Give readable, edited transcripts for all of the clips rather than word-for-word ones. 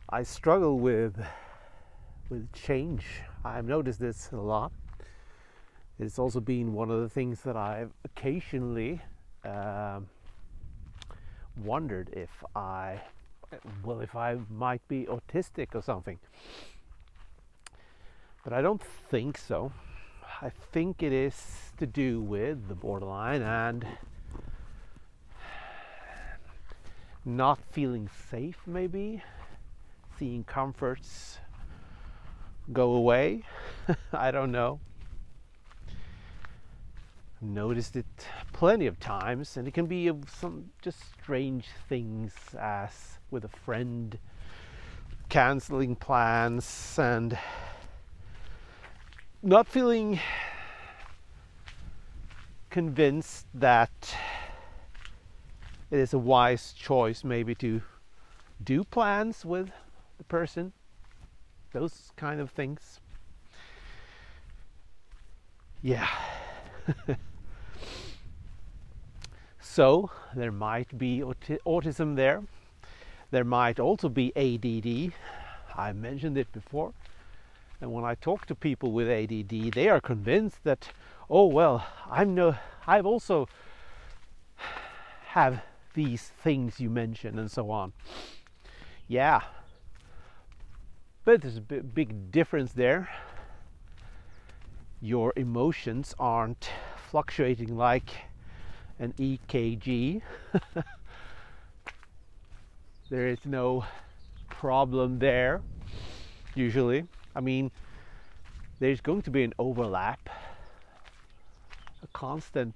I struggle with change. I've noticed this a lot. It's also been one of the things that I've occasionally um, wondered if I might be autistic or something. But I don't think so. I think it is to do with the borderline and not feeling safe, maybe seeing comforts go away. I don't know. I've noticed it plenty of times, and it can be some just strange things, as with a friend canceling plans and not feeling convinced that it is a wise choice maybe to do plans with the person, those kind of things. Yeah. So there might be autism there. There might also be ADD. I mentioned it before. And when I talk to people with ADD, they are convinced that, oh well, I've also have these things you mentioned and so on. Yeah, but there's a big difference there. Your emotions aren't fluctuating like an EKG. There is no problem there, usually. I mean, there's going to be an overlap, a constant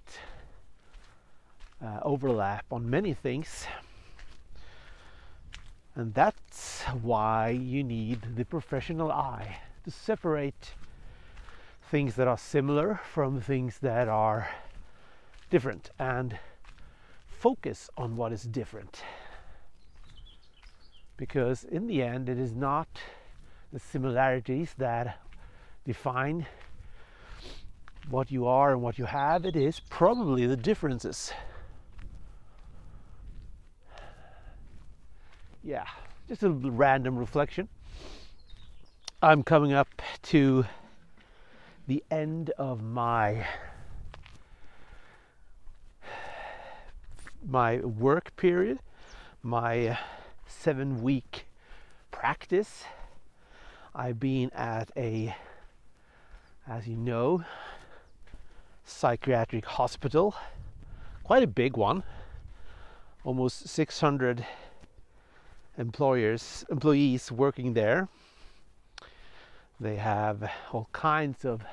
overlap on many things. And that's why you need the professional eye to separate things that are similar from things that are different and focus on what is different. Because in the end, it is not the similarities that define what you are and what you have, it is probably the differences. Yeah, just a random reflection. I'm coming up to the end of my work period, my 7-week practice. I've been at a, as you know, psychiatric hospital, quite a big one, almost 600 employees working there. They have all kinds of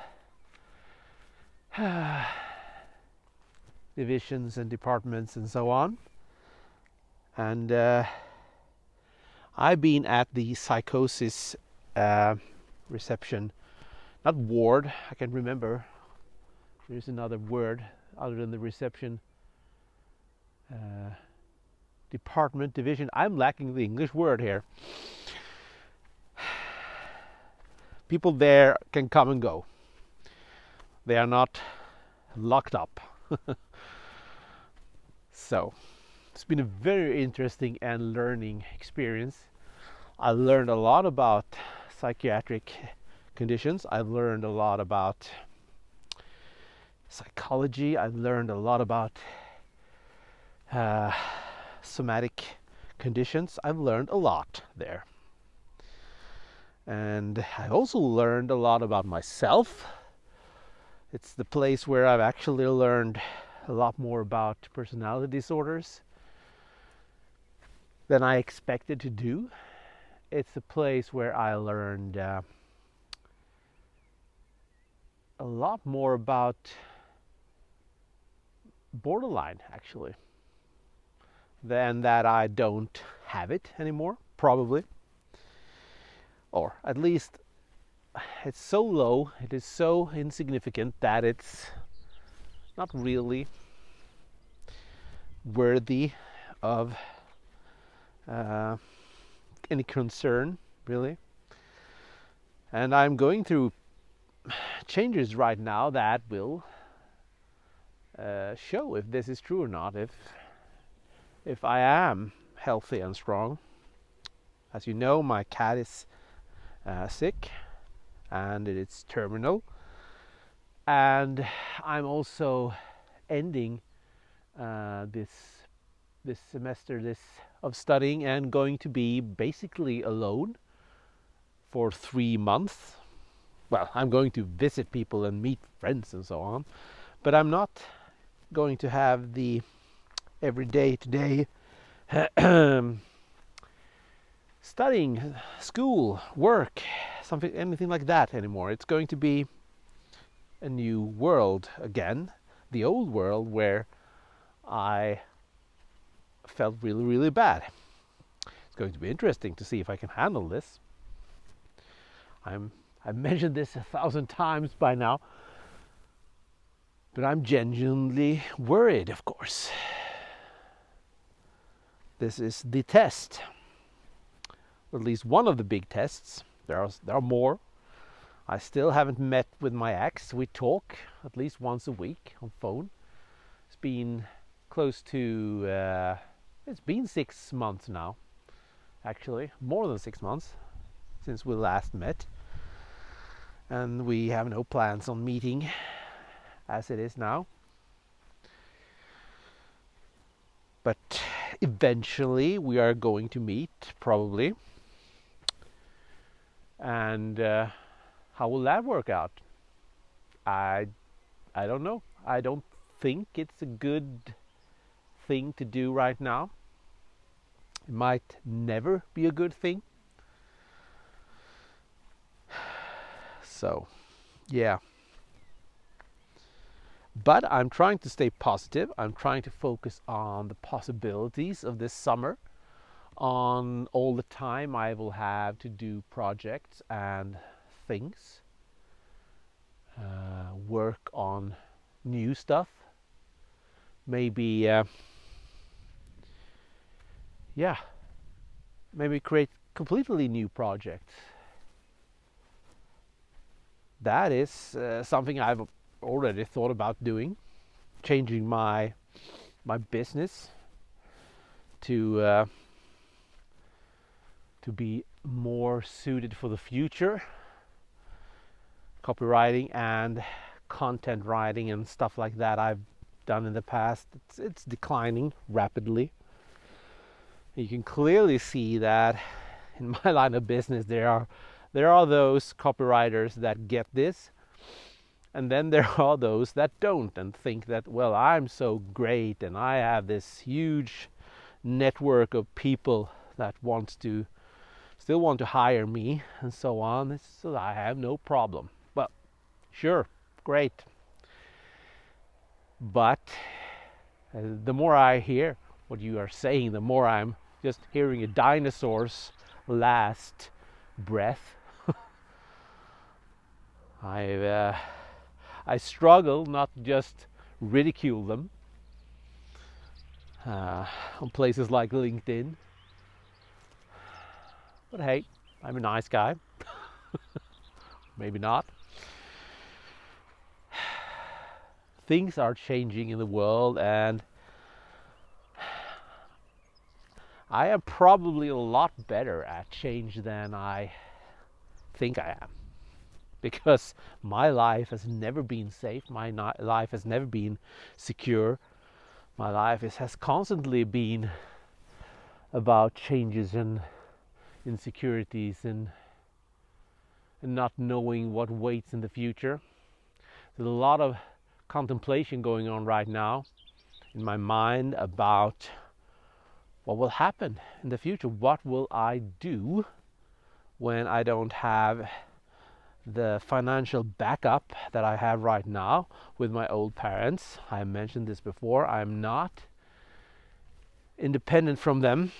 divisions and departments and so on. And I've been at the psychosis reception, not ward, I can remember. There's another word other than the reception. Department, division. I'm lacking the English word here. People there can come and go. They are not locked up. So it's been a very interesting and learning experience. I learned a lot about psychiatric conditions. I learned a lot about psychology. I learned a lot about somatic conditions. I've learned a lot there. And I also learned a lot about myself. It's the place where I've actually learned a lot more about personality disorders than I expected to do. It's a place where I learned a lot more about borderline, actually, than that I don't have it anymore, probably. Or at least it's so low, it is so insignificant that it's not really worthy of any concern, really. And I'm going through changes right now that will show if this is true or not, if I am healthy and strong. As you know, my cat is sick and it's terminal. And I'm also ending this semester of studying and going to be basically alone for 3 months. Well, I'm going to visit people and meet friends and so on, but I'm not going to have the everyday today studying, school, work, something, anything like that anymore. It's going to be a new world again, the old world where I felt really, really bad. It's going to be interesting to see if I can handle this. I've mentioned this 1,000 times by now, but I'm genuinely worried, of course. This is the test, or at least one of the big tests. There are more. I still haven't met with my ex. We talk at least once a week on phone. It's been close to, it's been 6 months now, actually, more than 6 months since we last met. And we have no plans on meeting as it is now. But eventually we are going to meet, probably. And how will that work out? I don't know. I don't think it's a good thing to do right now. It might never be a good thing. So, yeah. But I'm trying to stay positive. I'm trying to focus on the possibilities of this summer, on all the time I will have to do projects and things, work on new stuff, maybe maybe create completely new projects. That is something I've already thought about doing, changing my business to be more suited for the future. Copywriting and content writing and stuff like that I've done in the past, it's declining rapidly. You can clearly see that in my line of business there are those copywriters that get this, and then there are those that don't and think that, well, I'm so great and I have this huge network of people that still want to hire me and so on, so I have no problem. Well, sure, great. But the more I hear what you are saying, the more I'm just hearing a dinosaur's last breath. I struggle not to just ridicule them on places like LinkedIn. But hey, I'm a nice guy. Maybe not. Things are changing in the world, and I am probably a lot better at change than I think I am. Because my life has never been safe, my life has never been secure. My life has constantly been about changes and insecurities and not knowing what waits in the future. There's a lot of contemplation going on right now in my mind about what will happen in the future. What will I do when I don't have the financial backup that I have right now with my old parents? I mentioned this before. I'm not independent from them,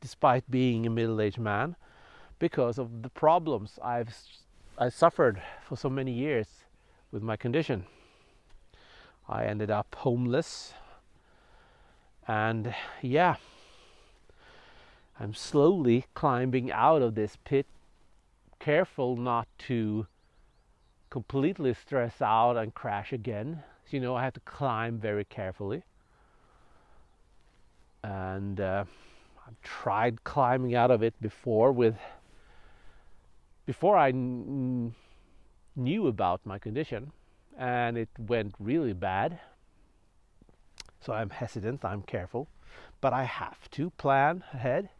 despite being a middle-aged man, because of the problems I suffered for so many years with my condition. I ended up homeless, and yeah, I'm slowly climbing out of this pit, careful not to completely stress out and crash again. So, you know, I have to climb very carefully, and I've tried climbing out of it before before I knew about my condition, and it went really bad. So I'm hesitant, I'm careful, but I have to plan ahead.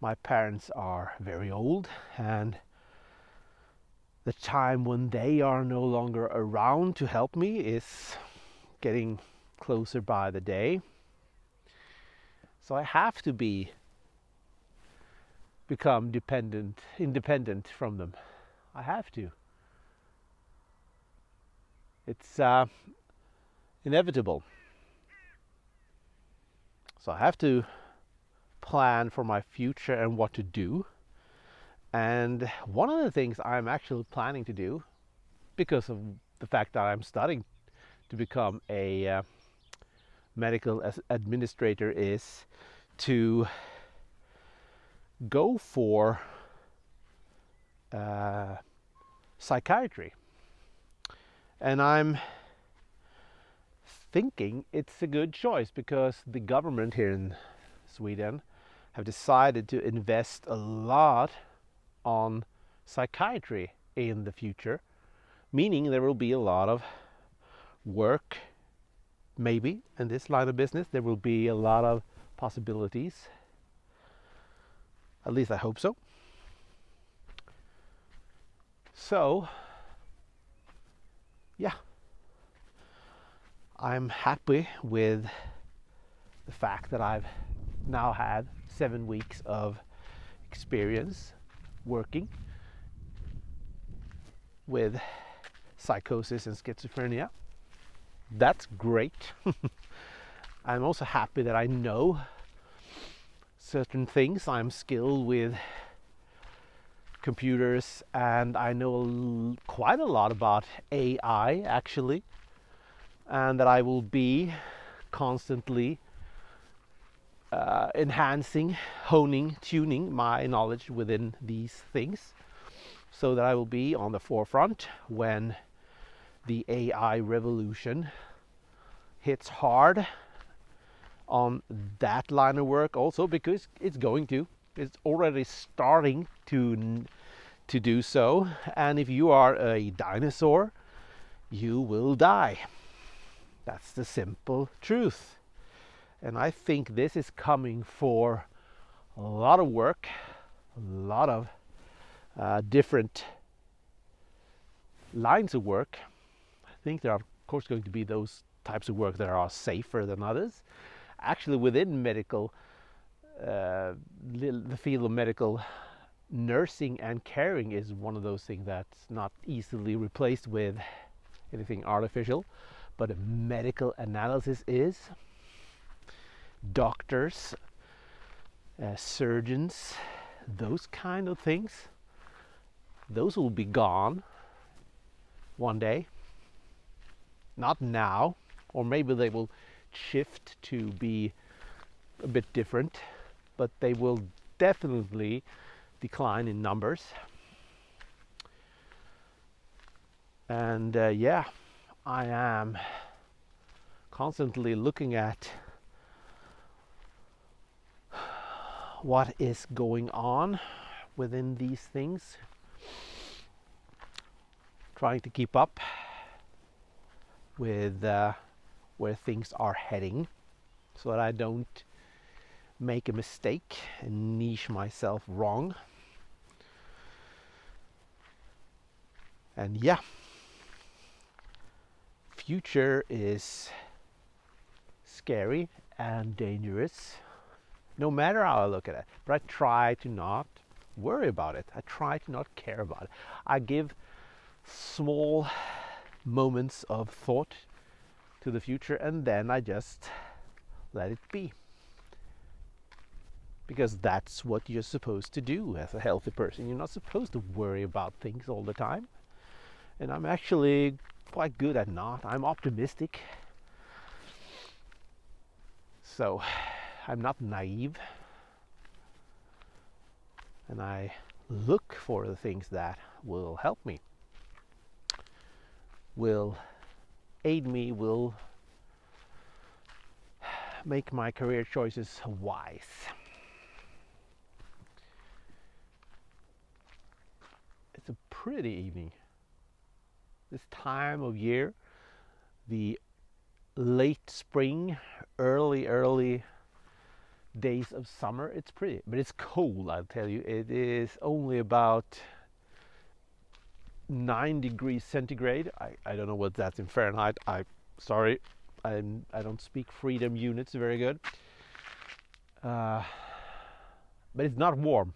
My parents are very old, and the time when they are no longer around to help me is getting closer by the day. So I have to become independent from them. I have to. It's inevitable. So I have to plan for my future and what to do. And one of the things I'm actually planning to do, because of the fact that I'm studying to become a medical administrator, is to go for psychiatry. And I'm thinking it's a good choice because the government here in Sweden have decided to invest a lot on psychiatry in the future, meaning there will be a lot of work, maybe in this line of business. There will be a lot of possibilities. At least I hope so. So, yeah, I'm happy with the fact that I've now had 7 weeks of experience working with psychosis and schizophrenia. That's great. I'm also happy that I know certain things. I'm skilled with computers, and I know quite a lot about AI actually, and that I will be constantly enhancing, honing, tuning my knowledge within these things, so that I will be on the forefront when the AI revolution hits hard on that line of work also, because it's already starting to do so. And if you are a dinosaur, you will die. That's the simple truth. And I think this is coming for a lot of work, a lot of different lines of work. I think there are, of course, going to be those types of work that are safer than others. Actually, within medical, the field of medical nursing and caring is one of those things that's not easily replaced with anything artificial, but a medical analysis is. Doctors, surgeons, those kind of things, those will be gone one day. Not now, or maybe they will shift to be a bit different, but they will definitely decline in numbers. And yeah, I am constantly looking at what is going on within these things, trying to keep up with where things are heading, so that I don't make a mistake and niche myself wrong. And yeah, future is scary and dangerous, no matter how I look at it. But I try to not worry about it. I try to not care about it. I give small moments of thought to the future, and then I just let it be. Because that's what you're supposed to do as a healthy person. You're not supposed to worry about things all the time. And I'm actually quite good at not. I'm optimistic. So I'm not naive. And I look for the things that will help me, will aid me, will make my career choices wise. pretty evening. This time of year, the late spring, early days of summer, it's pretty, but it's cold, I'll tell you. It is only about 9 degrees centigrade. I don't know what that's in Fahrenheit. Sorry, I don't speak freedom units very good. But it's not warm.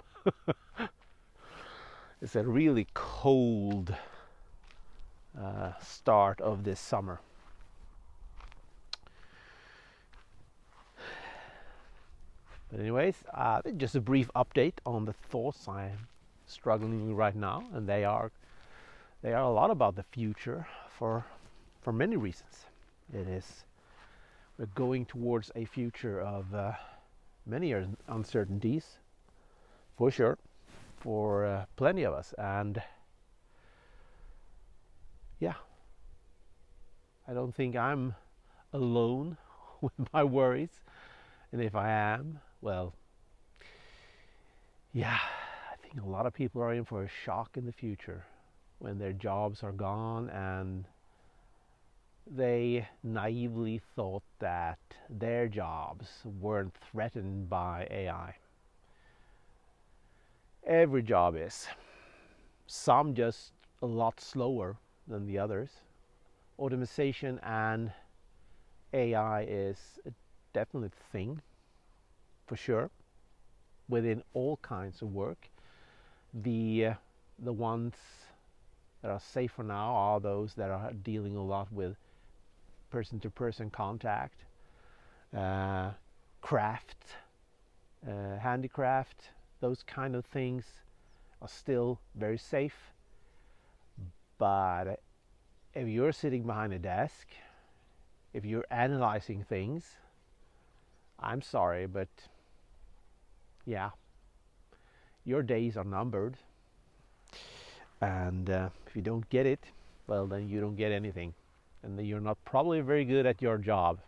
It's a really cold start of this summer. But anyways, just a brief update on the thoughts I'm struggling with right now, and they are a lot about the future for many reasons. We're going towards a future of many uncertainties, for sure, for plenty of us, and yeah, I don't think I'm alone with my worries, and if I am, well, yeah, I think a lot of people are in for a shock in the future when their jobs are gone and they naively thought that their jobs weren't threatened by AI. Every job is. Some just a lot slower than the others. Automation and AI is a definite thing, for sure, within all kinds of work. The ones that are safe for now are those that are dealing a lot with person-to-person contact, craft, handicraft. Those kind of things are still very safe. But if you're sitting behind a desk, if you're analyzing things, I'm sorry, but yeah, your days are numbered. And if you don't get it, well, then you don't get anything. And then you're not probably very good at your job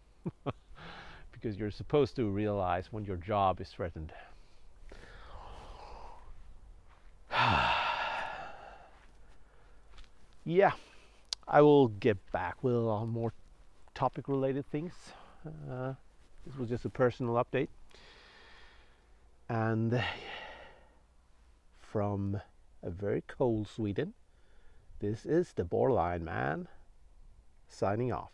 because you're supposed to realize when your job is threatened. Yeah, I will get back with more topic related things. This was just a personal update. And from a very cold Sweden, this is the Borderline Man signing off.